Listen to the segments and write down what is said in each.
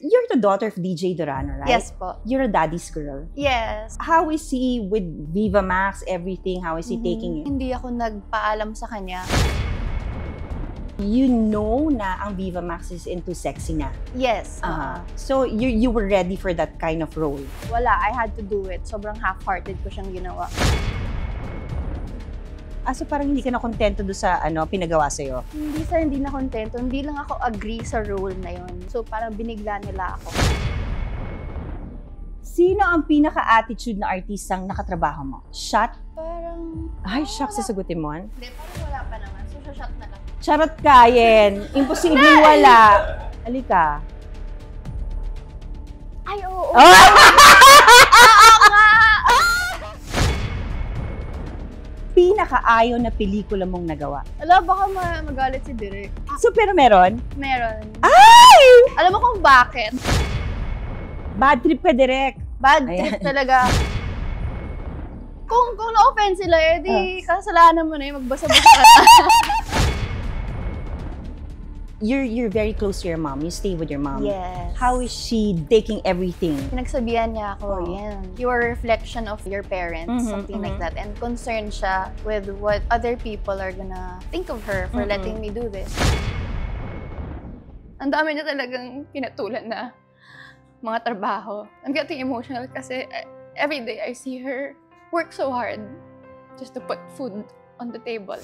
You're the daughter of DJ Durano, right? Yes po. You're a daddy's girl. Yes. How is he with Viva Max, everything? How is he taking it? Hindi ako nagpaalam sa kanya. You know na ang Viva Max is into sexy na. Yes. So you were ready for that kind of role? Wala, I had to do it. Sobrang half-hearted ko siyang ginawa. So parang hindi ka na kontento doon sa pinagawa sa'yo? Hindi na kontento. Hindi lang ako agree sa role na yun. So parang binigla nila ako. Sino ang pinaka-attitude na artistang nakatrabaho mo? Shot? Parang... Ay, shock sasagutin mo? Hindi, parang wala pa naman. So, shot na lang. Charot kayen. Imposible wala. Halika. Ay, oo. Pinaka-ayaw na pelikula mong nagawa? Ala, baka magalit si Direk. So, pero meron? Meron. Ay! Alam mo kung bakit? Bad trip ka, direct. Bad trip talaga. Kung na-offend sila, di kasalanan mo na yung magbasa-basa ka. You're very close to your mom. You stay with your mom. Yes. How is she taking everything? Pinagsabihan niya ako, yan. You are a reflection of your parents, something like that. And concerned siya with what other people are gonna think of her for letting me do this. Ang dami niya talagang pinatulan na mga trabaho. I'm getting emotional kasi every day I see her work so hard just to put food on the table.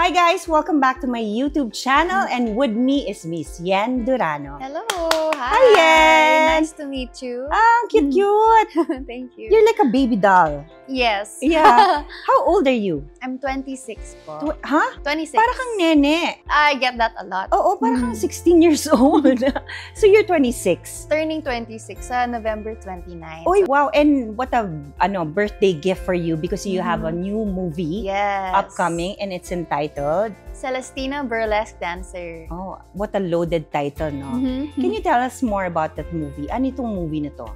Hi guys! Welcome back to my YouTube channel, and with me is Miss Yen Durano. Hello! Hi, Yen! Nice to meet you. Cute! Thank you. You're like a baby doll. Yes. Yeah. How old are you? I'm 26 po. 26. Para kang nene. I get that a lot. Oo, para kang 16 years old. So you're 26. Turning 26 sa November 29. Oy, wow. And what a birthday gift for you because you have a new movie upcoming and it's entitled Celestina Burlesque Dancer. Oh, what a loaded title, no? Can you tell us more about that movie? Ano itong movie na to?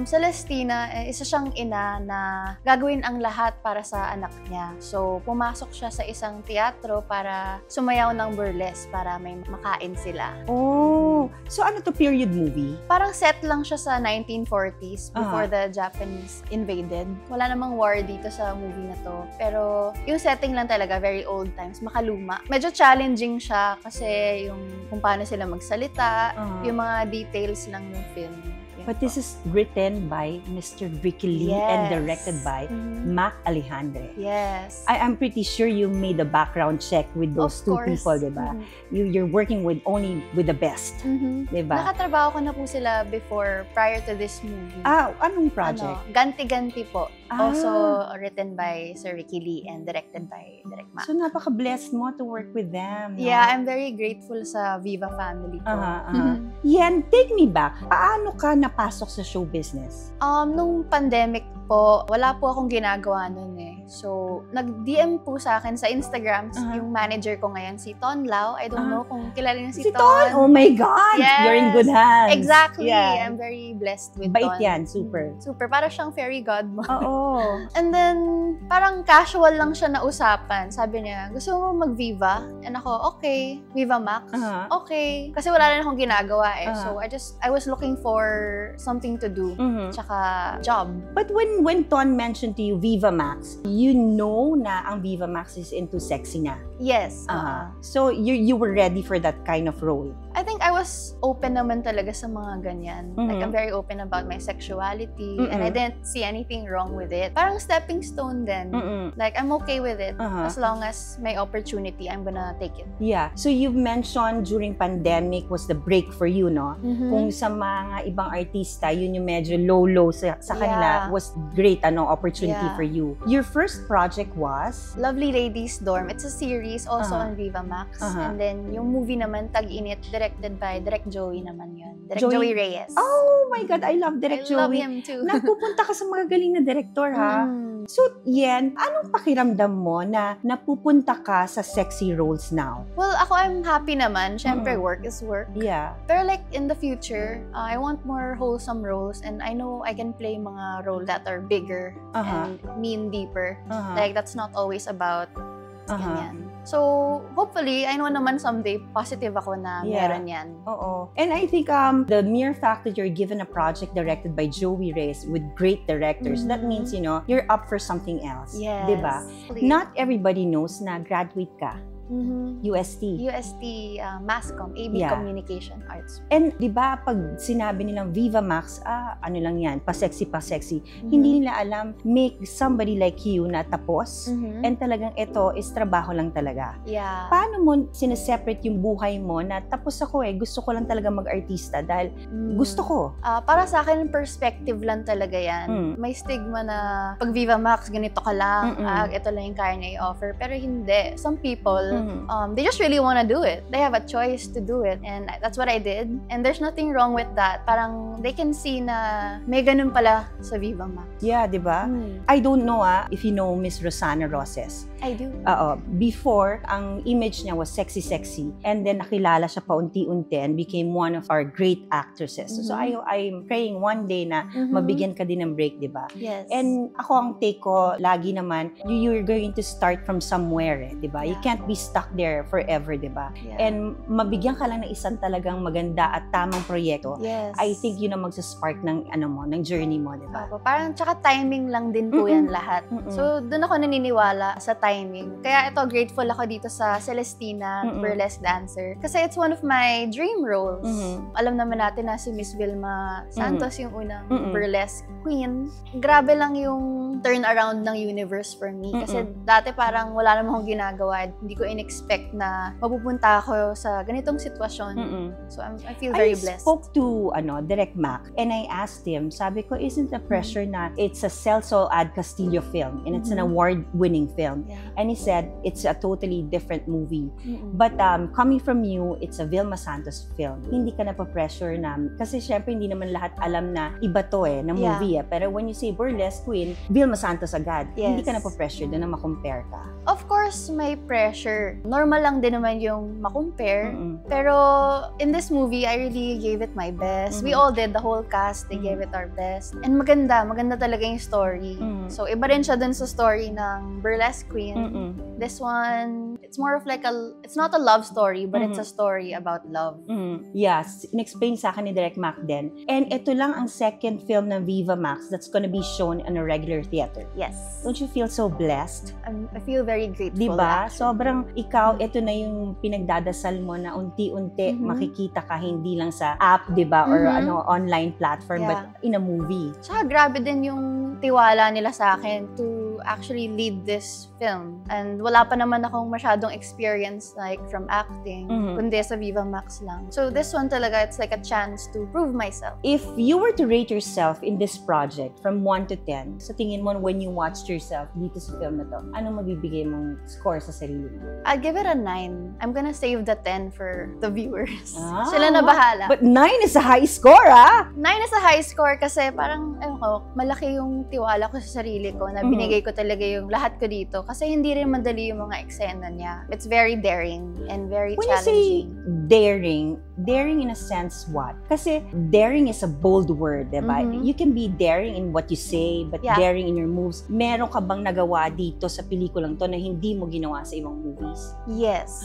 Celestina, isa siyang ina na gagawin ang lahat para sa anak niya. So, pumasok siya sa isang teatro para sumayaw ng burlesque para may makain sila. Oh, so ano to, period movie? Parang set lang siya sa 1940s before the Japanese invaded. Wala namang war dito sa movie na to. Pero yung setting lang talaga, very old times, makaluma. Medyo challenging siya kasi yung kung paano sila magsalita, yung mga details lang ng film. But this is written by Mr. Ricky Lee and directed by Mac Alejandre. Yes. I'm pretty sure you made a background check with those two people, diba? You're working with only with the best, diba? Nakatrabaho ko na po sila before, prior to this movie. Anong project? Ganti-Ganti po. Also written by Sir Ricky Lee and directed by Direk Mac. So napaka-blessed mo to work with them. No? Yeah, I'm very grateful sa Viva family ko. Yan, take me back. Paano ka napasok sa show business? Nung pandemic po, wala po akong ginagawa nun eh. So, nag-DM po sa akin sa Instagram yung manager ko ngayon, si Ton Lau. I don't know kung kilala niyo si Ton. Ton? Oh my God! Yes. You're in good hands. Exactly. Yeah. I'm very blessed with Bait Ton. yan, super. Super. Para siyang fairy godmother. Oo. And then, parang casual lang siya na usapan. Sabi niya, gusto mo mag-Viva? And ako, okay. Viva Max? Okay. Kasi wala na akong ginagawa eh. So, I was looking for something to do. Tsaka job. But when Ton mentioned to you Viva Max, you know na ang Viva Max is into sexy na. Yes. So you were ready for that kind of role? I think I was open naman talaga sa mga ganyan. Like, I'm very open about my sexuality and I didn't see anything wrong with it. Parang stepping stone din. Like, I'm okay with it. As long as may opportunity, I'm gonna take it. Yeah. So you've mentioned during pandemic was the break for you, no? Kung sa mga ibang artista, yun yung medyo low sa kanila, was great opportunity for you. Your first project was? Lovely Ladies Dorm. It's a series also on Viva Max. And then, yung movie naman, Tag-Init, directed by Direk Joey naman yun. Direk Joey Reyes. Oh my God, I love Direk Joey. I love him too. Napupunta ka sa mga galing na direktor, ha? So, Yen, anong pakiramdam mo na napupunta ka sa sexy roles now? Well, ako, I'm happy naman. Siyempre, work is work. Yeah. Pero like, in the future, I want more wholesome roles, and I know I can play mga roles that are bigger and mean deeper. Like, that's not always about ganyan. So, hopefully, I know naman someday, positive ako na meron yan. Oo. And I think the mere fact that you're given a project directed by Joey Reyes with great directors, that means, you know, you're up for something else. Yes. Diba? Not everybody knows na graduate ka. UST. UST, Masscom, AB Communication Arts. And di ba pag sinabi nilang Viva Max, ano lang yan, pa-sexy. Hindi nila alam, make somebody like you na tapos, and talagang ito is trabaho lang talaga. Yeah. Paano mo sineseparate yung buhay mo na tapos ako gusto ko lang talaga mag-artista dahil gusto ko? Para sa akin, perspective lang talaga yan. May stigma na pag Viva Max, ganito ka lang, ito lang yung kaya na i-offer. Pero hindi. Some people, they just really want to do it. They have a choice to do it. And that's what I did. And there's nothing wrong with that. Parang they can see na may ganun pala sa Viva Max. Yeah, di ba? I don't know if you know Miss Rosana Roses. I do. Before, ang image niya was sexy. And then nakilala siya paunti-unti and became one of our great actresses. So I'm praying one day na mabigyan ka din ng break, di ba? Yes. And ako ang take ko, lagi naman, you're going to start from somewhere, di ba? You can't be stuck there forever, di ba? Yeah. And mabigyan ka lang ng isang talagang maganda at tamang proyekto. Yes. I think yun ang magsaspark ng ng journey mo, di ba? Parang tsaka timing lang din po yan lahat. So doon ako naniniwala sa timing. Kaya ito, grateful ako dito sa Celestina, burlesque dancer. Kasi it's one of my dream roles. Alam naman natin na si Miss Vilma Santos yung unang burlesque queen. Grabe lang yung turn around ng universe for me. Kasi dati parang wala namang akong ginagawa. Hindi ko in-expect na mapupunta ako sa ganitong sitwasyon. So I feel very blessed. I spoke to Direk Mac and I asked him, sabi ko, isn't the pressure na it's a Celso Ad Castillo film and it's an award-winning film. And he said, it's a totally different movie. But coming from you, it's a Vilma Santos film. Hindi ka na pa-pressure na, kasi syempre hindi naman lahat alam na iba to na movie. Pero when you say burlesque queen, Vilma Santos agad. Hindi ka na pa-pressure doon na ma-compare ka. Of course, may pressure. Normal lang din naman yung ma-compare. Pero in this movie, I really gave it my best. We all did, the whole cast, they gave it our best. And maganda talaga yung story. So iba rin siya dun sa story ng Burlesque Queen. This one, it's more of like it's not a love story, but it's a story about love. Yes, in-explain sa akin ni Direk Mac din. And ito lang ang second film ng Viva Max that's gonna be shown in a regular theater. Yes. Don't you feel so blessed? I feel very grateful. Diba? Sobrang ikaw, ito na yung pinagdadasal mo na unti-unti makikita ka hindi lang sa app, diba? Or online platform, but in a movie. Tsaka grabe din yung tiwala nila sa akin to actually lead this film. And wala pa naman akong masyadong experience like from acting, kundi sa Viva Max lang. So this one talaga, it's like a chance to prove myself. If you were to rate yourself in this project from 1 to 10, sa tingin mo when you watched yourself dito sa film na to, ano mabibigay mong score sa sarili mo? I'd give it a 9. I'm gonna save the 10 for the viewers. Sila na bahala. But 9 is a high score, 9 is a high score kasi parang, malaki yung tiwala ko sa sarili ko na binigay ko talaga yung lahat ko dito. Kasi hindi rin madali yung mga eksena niya. It's very daring and very challenging. When you say daring in a sense what? Kasi daring is a bold word, diba? You can be daring in what you say, but daring in your moves. Meron ka bang nagawa dito sa pelikulang to na hindi mo ginawa sa ibang movies? Yes.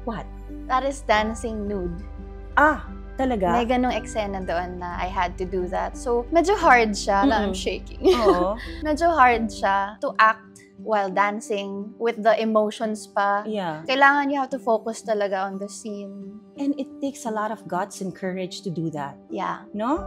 What? That is dancing nude. Talaga? May ganong eksena doon na I had to do that. So, medyo hard siya na I'm shaking. Medyo hard siya to act while dancing with the emotions pa. Kailangan you have to focus talaga on the scene. And it takes a lot of guts and courage to do that. Yeah. No?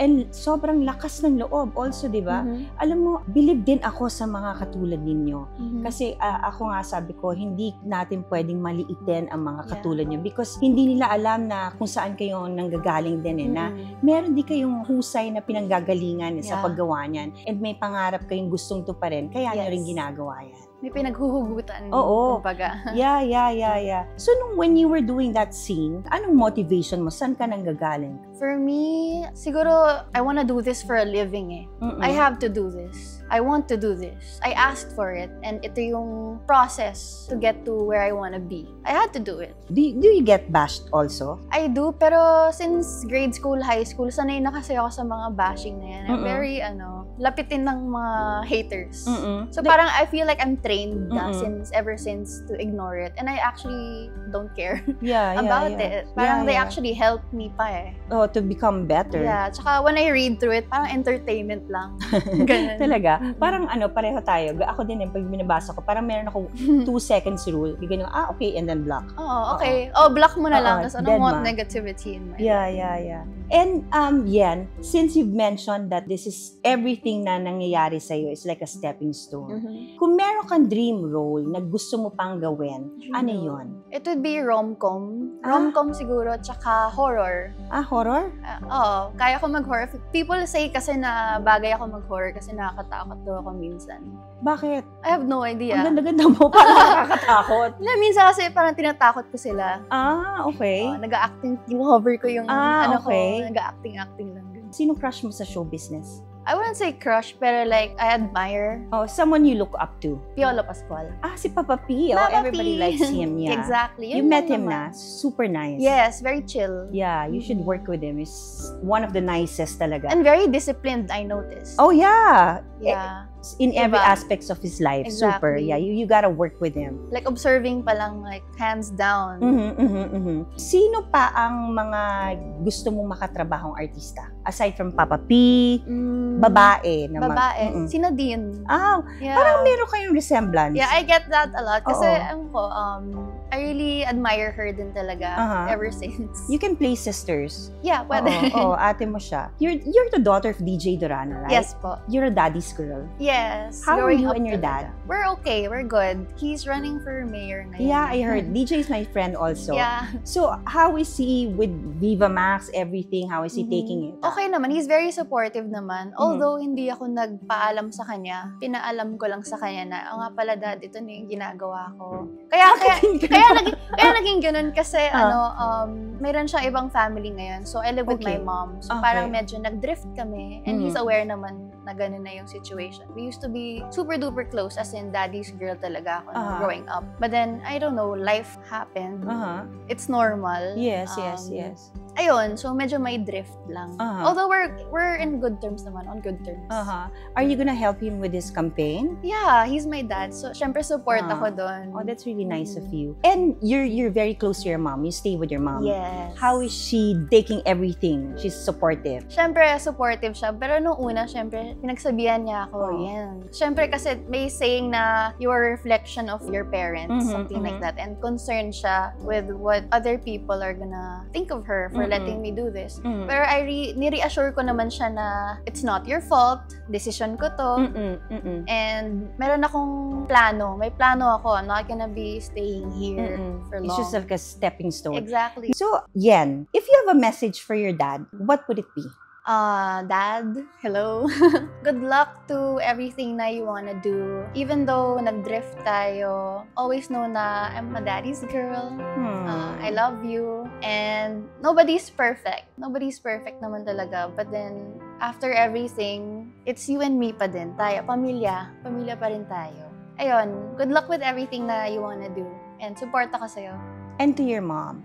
And sobrang lakas ng loob also, di ba? Alam mo, believe din ako sa mga katulad ninyo. Kasi ako nga sabi ko, hindi natin pwedeng maliitin ang mga katulad nyo because hindi nila alam na kung saan kayo nanggagaling din na meron di kayong husay na pinanggagalingan sa paggawa niyan and may pangarap kayong gustong tuparin, kaya nyo rin ginagawa yan. may pinaghuhugutan. Oo. Kumbaga. Yeah. So, when you were doing that scene, anong motivation mo? Saan ka nanggagaling? For me, siguro, I wanna do this for a living eh. I have to do this. I want to do this. I asked for it. And ito yung process to get to where I wanna be. I had to do it. Do you get bashed also? I do, pero since grade school, high school, sanay na kasi ako sa mga bashing na yan. I'm very, lapitin ng mga haters. So parang I feel like I'm trained ever since to ignore it. And I actually don't care about it. Parang they actually helped me pa eh. Oh, to become better. Yeah, tsaka when I read through it, parang entertainment lang. Ganun. Talaga? Parang pareho tayo. Ako din pag binabasa ko, parang meron ako 2 seconds rule. Ganyan, okay, and then block. Oh, okay. Oh, block mo na lang. Kasi I don't want negativity in my life. Yeah. And, Yen, since you've mentioned that this is everything na nangyayari sa'yo is like a stepping stone. Kung meron kang dream role na gusto mo pang gawin, ano yun? It would be rom-com. Rom-com siguro, tsaka horror. Horror? Oo, kaya ko mag-horror. People say kasi na bagay ako mag-horror kasi nakakatakot daw ako minsan. Bakit? I have no idea. Ang ganda-ganda mo, parang nakakatakot. Minsan kasi parang tinatakot ko sila. Okay. Nag-a-acting, hover ko yung okay. ko, nag-a-acting lang. Sino crush mo sa show business? I wouldn't say crush, pero like, I admire. Oh, someone you look up to? Piolo Pascual. Si Papa P. Everybody likes him, yeah. Exactly. You met him na? Super nice. Yes, very chill. Yeah, you should work with him. He's one of the nicest talaga. And very disciplined, I noticed. Oh, yeah. Yeah. In every aspects of his life. Exactly. Super. Yeah, you gotta work with him. Like observing pa lang, like hands down. Sino pa ang mga gusto mong makatrabahong artista? Aside from Papa P, babae naman. Babae. Si Nadine. Yeah. Parang meron kayong resemblance. Yeah, I get that a lot. Kasi, I really admire her din talaga ever since. You can play sisters. Yeah, pwede. Ate mo siya. You're the daughter of DJ Durano, right? Yes po. You're a daddy's girl. Yes. How are you and your dad? We're okay. We're good. He's running for mayor ngayon. Yeah, I heard. DJ is my friend also. Yeah. So, how is he with Viva Max, everything? How is he taking it? Okay naman. He's very supportive naman. Although, hindi ako nagpaalam sa kanya. Pinaalam ko lang sa kanya na, nga pala dad, ito na yung ginagawa ko. Kaya naging ganun kasi, mayroon siyang ibang family ngayon. So, I live with my mom. So, parang medyo nag-drift kami. And he's aware naman na ganun na yung situation. We used to be super duper close, as in daddy's girl talaga ako growing up. But then, I don't know, life happened. It's normal. Yes. Ayun, so medyo may drift lang. Although we're in good terms naman, on good terms. Are you gonna help him with his campaign? Yeah, he's my dad. So, syempre support ako doon. Oh, that's really nice of you. And you're very close to your mom. You stay with your mom. Yes. How is she taking everything? She's supportive. Syempre, supportive siya. Pero nung una, syempre, pinagsabihan niya ako, yan. Syempre, kasi may saying na you're a reflection of your parents, something like that. And concerned siya with what other people are gonna think of her for letting me do this. Pero ni-reassure ko naman siya na it's not your fault, decision ko to. And meron akong plano. May plano ako. I'm not gonna be staying here for long. It's just like a stepping stone. Exactly. So, Yen, if you have a message for your dad, what would it be? Dad, hello. Good luck to everything na you wanna do. Even though nag-drift tayo, always know na I'm a daddy's girl. I love you. And nobody's perfect. Nobody's perfect naman talaga. But then, after everything, it's you and me pa din. Tayo, pamilya. Pamilya pa rin tayo. Ayun, good luck with everything na you wanna do. And support ako sa'yo. And to your mom?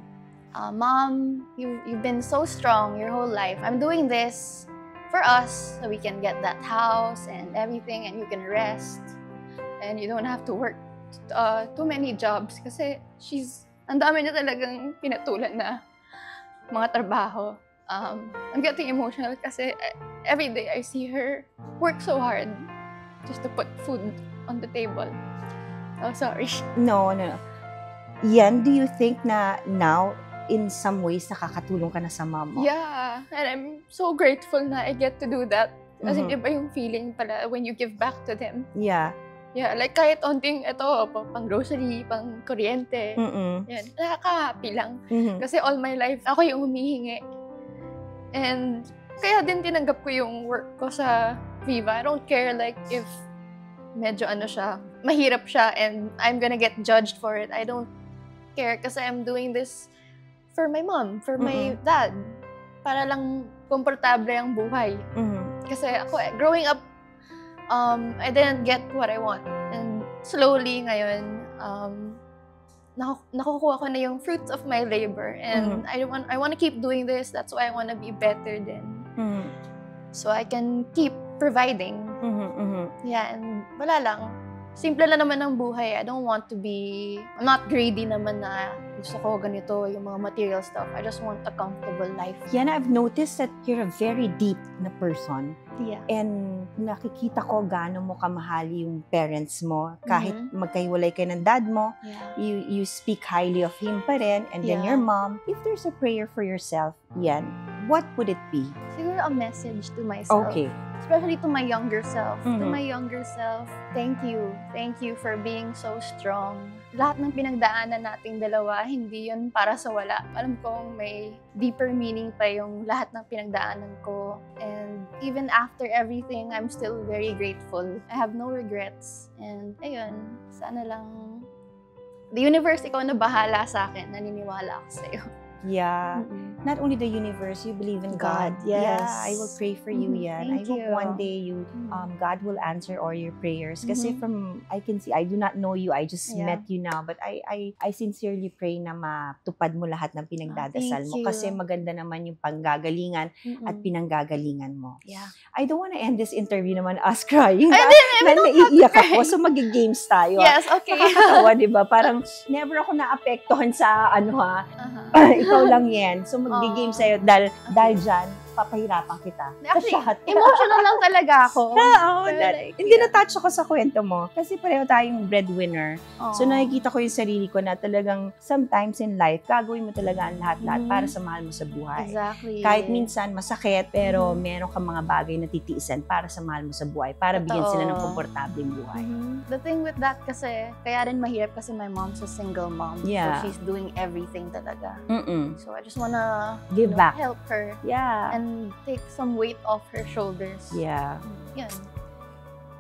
Mom, you've been so strong your whole life. I'm doing this for us so we can get that house and everything, and you can rest and you don't have to work too many jobs kasi ang dami niya talagang pinatulan na mga trabaho. I'm getting emotional kasi every day I see her work so hard just to put food on the table. Oh, sorry. No. Yan, do you think na now in some ways, nakakatulong ka na sa mom mo? Yeah. And I'm so grateful na I get to do that. Kasi iba yung feeling pala when you give back to them. Yeah. Yeah, like kahit onting pang grocery, pang kuryente. Yan, nakaka-happy lang. Kasi all my life, ako yung humihingi. And kaya din tinanggap ko yung work ko sa Viva. I don't care like if medyo siya, mahirap siya and I'm gonna get judged for it. I don't care kasi I'm doing this for my mom, for my dad. Para lang komportable ang buhay. Kasi ako, growing up, I didn't get what I want. And slowly ngayon, nakukuha ko na yung fruits of my labor. And I want to keep doing this. That's why I want to be better then. So I can keep providing. Yeah, and wala lang. Simple lang naman ang buhay. I don't want to be, I'm not greedy naman na gusto ko ganito, yung mga material stuff. I just want a comfortable life. Yan, I've noticed that you're a very deep na person. Yeah. And nakikita ko gaano mo kamahal yung parents mo. Kahit magkahiwalay kayo ng dad mo, you speak highly of him pa rin. And then your mom, if there's a prayer for yourself, yan, what would it be? Siguro a message to myself. Okay. Especially to my younger self. To my younger self, thank you. Thank you for being so strong. Lahat ng pinagdaanan nating dalawa, hindi yun para sa wala. Alam kong may deeper meaning pa yung lahat ng pinagdaanan ko. And even after everything, I'm still very grateful. I have no regrets. And ayun, sana lang the universe, ikaw na bahala sa akin. Naniniwala ako sa'yo. Yeah. Not only the universe, you believe in God. Yes. Yeah, I will pray for you, yan. I hope one day God will answer all your prayers. Kasi I can see, I do not know you, I just met you now, but I sincerely pray na matupad mo lahat ng pinagdadasal mo. Kasi maganda naman yung panggagalingan at pinanggagalingan mo. Yeah. I don't want to end this interview naman us crying. Naiiyak ako, so mag-games tayo. Yes, okay. Nakakatawa, diba? Parang never ako naapektuhan sa ikaw lang yan. So, mag-game sa'yo dahil dyan, papahirapan kita. Actually, sa shot. Emotional lang talaga ako. Hindi na-touch ako sa kwento mo. Kasi pareho tayong breadwinner. So, nakikita ko yung sarili ko na talagang sometimes in life, gagawin mo talaga ang lahat-lahat para sa mahal mo sa buhay. Exactly. Kahit minsan masakit, pero meron kang mga bagay na titiisan para sa mahal mo sa buhay. Para bigyan sila ng komportableng buhay. The thing with that kasi, kaya rin mahirap kasi my mom's a single mom. Yeah. So, she's doing everything talaga. So, I just wanna give back. Help her. Yeah. And take some weight off her shoulders. Yeah. Yan.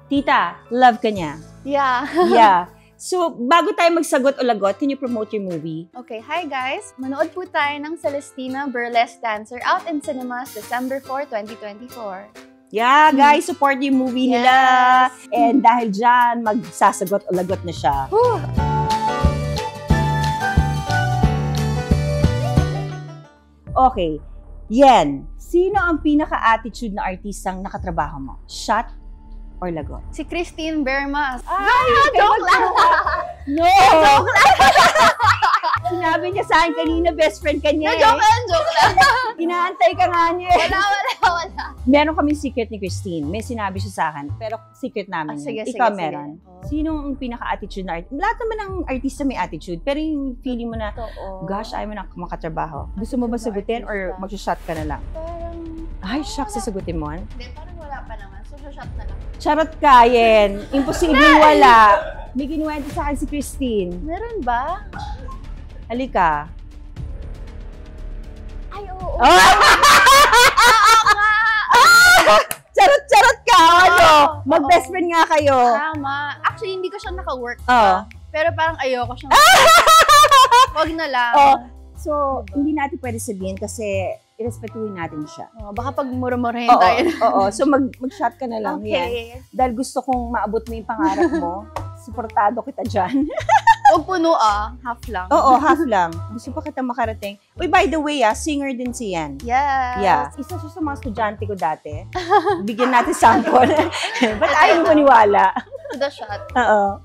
Tita, love ka niya. Yeah. Yeah. So, bago tayo magsagot o lagot, can you promote your movie? Okay, hi guys! Manood po tayo ng Celestina Burlesque Dancer out in cinemas December 4, 2024. Yeah, guys, support yung movie nila. And dahil dyan, magsasagot o lagot na siya. Okay. Yen, sino ang pinaka-attitude na artistang nakatrabaho mo? Shot or lagot? Si Christine Bermas. Joke lang! No! Joke lang! Sinabi niya sa akin kanina, best friend ka niya. Joke lang! Inaantay ka nga niya. Wala. Meron kaming secret ni Christine. May sinabi siya sa akin, pero secret namin yun. Ikaw meron. Sino ang pinaka-attitude na artist? Lahat naman ng artista may attitude, pero yung feeling mo na, gosh, ayaw mo na makatrabaho. Gusto mo ba sagutin or mag-shot ka na lang? Parang... Ay, shock, sasagutin mo? Hindi, parang wala pa naman. So, shot na lang. Charot ka, Yen. Imposibleng wala. May ginuwento sa akin si Christine. Meron ba? Halika. Ay, oo. Charot ka, ano? Mag-best friend nga kayo. Tama. Actually, hindi ko siya naka-work pa. Pero parang ayoko siyang wag na lang. So, hindi natin pwede sabihin kasi irespetuhin natin siya. Baka pag mura-murahin tayo. Oo. So, mag-shot ka na lang. Okay. Yan. Dahil gusto kong maabot mo yung pangarap mo. Suportado kita dyan. Huwag puno half lang. Oo, half lang. Gusto pa kita makarating. Uy, by the way, singer din si Yan. Yes. Yeah. Isa siya sa mga estudyante ko dati. Bigyan natin sample. Ba't ayaw mo maniwala? To the shot. Oo.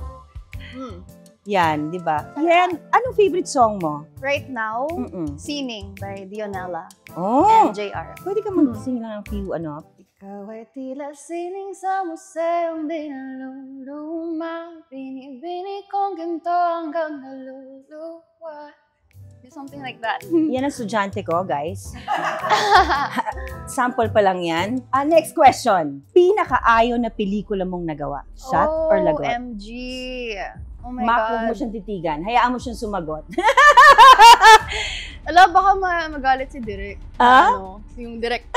Yan, di ba? Yan, anong favorite song mo? Right now, Sining by Dionella and JR. Pwede ka mag-sing lang ng few, Ikaw ay tila sining sa museong di naluluma. Binibini kong ganito hanggang naluluwa. Something like that. Yan ang estudyante ko, guys. Sample pa lang yan. Next question. Pinakaayaw na pelikula mong nagawa? Shot or lagot? OMG. Oh my God. God. Huwag mo siyang titigan. Hayaan mo siyang sumagot. Alam, baka magalit si Direk. Yung director.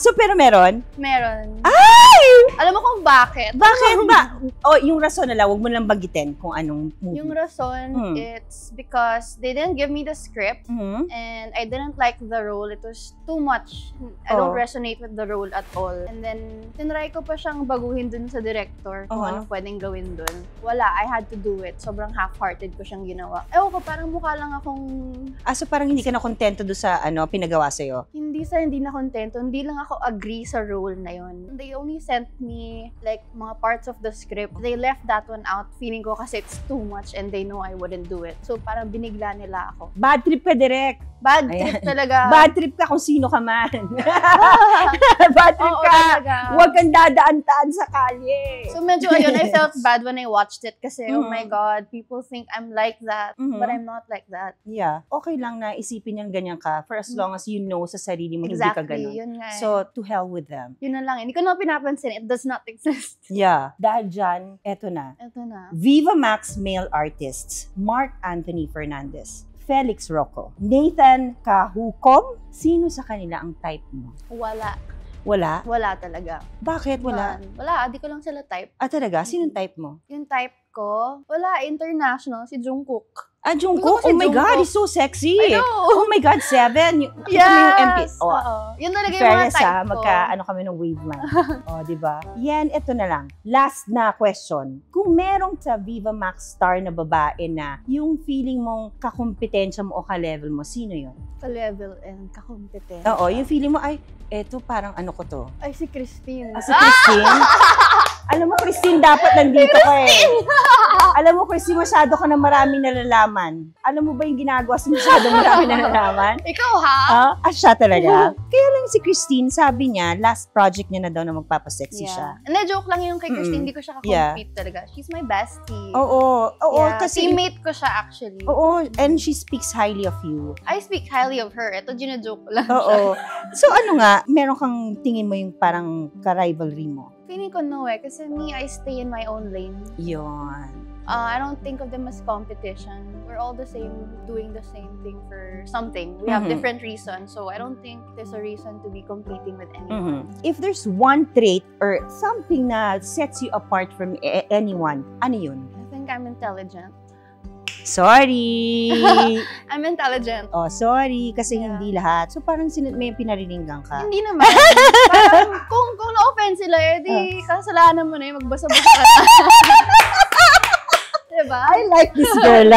So, pero meron? Meron. Ay! Alam mo kung bakit? Bakit ba? Yung rason na lang, huwag mo lang bagitin kung anong movie. Yung rason, it's because they didn't give me the script and I didn't like the role. It was too much. I don't resonate with the role at all. And then, tinry ko pa siyang baguhin dun sa director kung anong pwedeng gawin dun. Wala, I had to do it. Sobrang half-hearted ko siyang ginawa. Ewan ko, parang mukha lang akong... So parang hindi ka na kontento doon sa pinagawa sa'yo? Hindi na kontento. Hindi lang ako agree sa role na yun. They only sent me like mga parts of the script. They left that one out. Feeling ko kasi it's too much and they know I wouldn't do it. So parang binigla nila ako. Bad trip ka, Direk. Bad trip talaga. Bad trip ka kung sino ka man. Bad trip ka. Talaga. Huwag kang dadaan-taan sa kalye. So medyo ayun, I felt bad when I watched it kasi oh my God, people think I'm like that, but I'm not like that. Yeah. Okay lang na isipin yung ganyan ka for as long as you know sa sarili mo hindi ka ganun. Yun nga. So, to hell with them. Yun na lang. Hindi ko na pinapansin. It does not exist. Yeah. Dahil dyan, eto na. Viva Max male artists, Mark Anthony Fernandez, Felix Rocco, Nathan Cahucom. Sino sa kanila ang type mo? Wala. Wala? Wala talaga. Bakit wala? Wala, di ko lang sila type. Talaga? Sinong type mo? Yung type ko, wala, international, si Jungkook. Jungkook? Oh my God, he's so sexy. I know. Oh my God, 7. Yes. Yung MP. Yun talaga yung mga type ko. Magka-ano kami ng wavelength. Diba? Yan, ito na lang. Last na question. Kung merong sa Viva Max star na babae na yung feeling mong kakompetensya mo o ka-level mo, sino yun? Ka-level and kakompetensya. Oo, yung feeling mo, ay, eto parang ano ko to. Ay, si Christine. Si Christine? Alam mo, Christine, dapat nandito ka eh. Alam mo, Christine, masyado ka na maraming nalalaman. Alam mo ba yung ginagawa sa masyado maraming nalalaman? Ikaw ha? Siya talaga. Kaya lang si Christine, sabi niya, last project niya na daw na magpapasexy siya. Joke lang yung kay Christine, hindi ko siya kakompete talaga. She's my bestie. Oo, kasi... Teammate ko siya actually. Oo, and she speaks highly of you. I speak highly of her. Ito, gina-joke ko lang siya. So ano nga, meron kang tingin mo yung parang ka-rivalry mo? Feeling ko no eh, kasi me, I stay in my own lane. Yun. I don't think of them as competition. We're all the same, doing the same thing for something. We have different reasons, so I don't think there's a reason to be competing with anyone. If there's one trait or something na sets you apart from anyone, ano yun? I think I'm intelligent. Sorry! I'm intelligent. Sorry, kasi hindi lahat. So parang may pinariningan ka. Hindi naman. Parang kung na-offend sila, di kasalanan mo na yung magbasa-basa ka. Diba? I like this girl,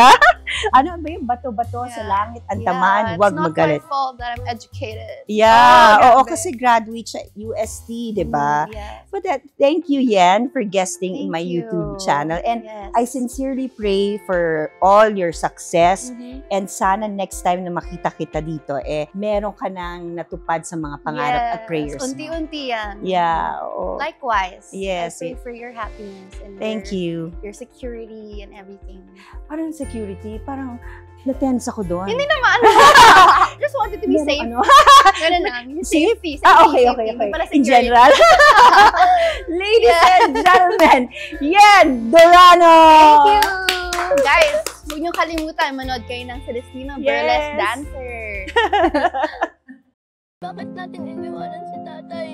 Ano ba yung bato-bato sa langit, antaman, huwag magalit. It's not my fault that I'm educated. Yeah, kasi graduate siya UST, diba? Yes. But thank you, Yen, for guesting in my YouTube channel. And I sincerely pray for all your success. And sana next time na makita kita dito, meron ka nang natupad sa mga pangarap at prayers. Unti-unti yan. Yeah. Likewise. Yes. I pray for your happiness and your security and everything. Parang security, parang na-tense ako doon. Hindi naman. Just wanted to be safe. Ganun lang. Safety. Okay. In general. Ladies and gentlemen, Yen Dorano! Thank you! Guys, huwag niyong kalimutan, manood kayo ng Celestina Burlesque Dancer. Bakit natin iniwanan si tatay?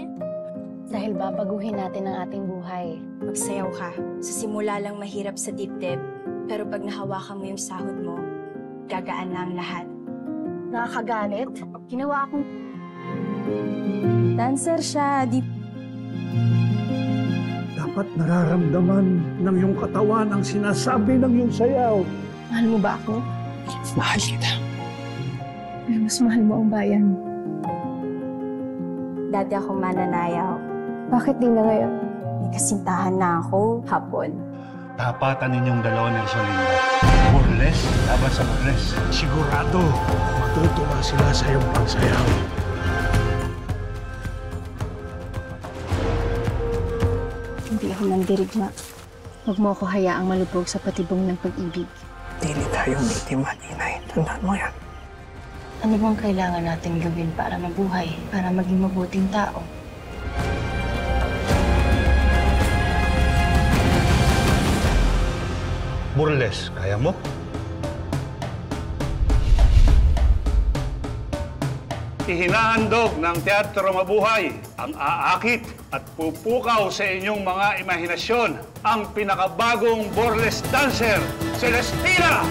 Dahil babaguhin natin ang ating buhay. Magsayaw ka. Sa simula lang mahirap sa dibdib, pero pag nahawakan mo yung sahod mo, gagaan na ang lahat. Nakakagalit? Ginawa akong... Dancer siya, Dapat nararamdaman ng iyong katawan ang sinasabi ng iyong sayaw. Mahal mo ba ako? Mahal kita. Pero mas mahal mo ang bayan. Dati ako mananayaw. Bakit di na ngayon? May kasintahan na ako, hapon. Tapatan ninyong dalawa ni Rosalinda. Burles, laban sa burles. Sigurado, matutuwa sila sa iyong pagsayaw. Hindi ako nandirigma. Huwag mo ako hayaang malubog sa patibong ng pag-ibig. Hindi tayo may timaninay. Tandaan mo yan. Ano bang kailangan natin gawin para mabuhay, para maging mabuting tao? Burles, kaya mo? Ihinahandog ng Teatro Mabuhay ang aakit at pupukaw sa inyong mga imahinasyon ang pinakabagong burlesque dancer, Celestina!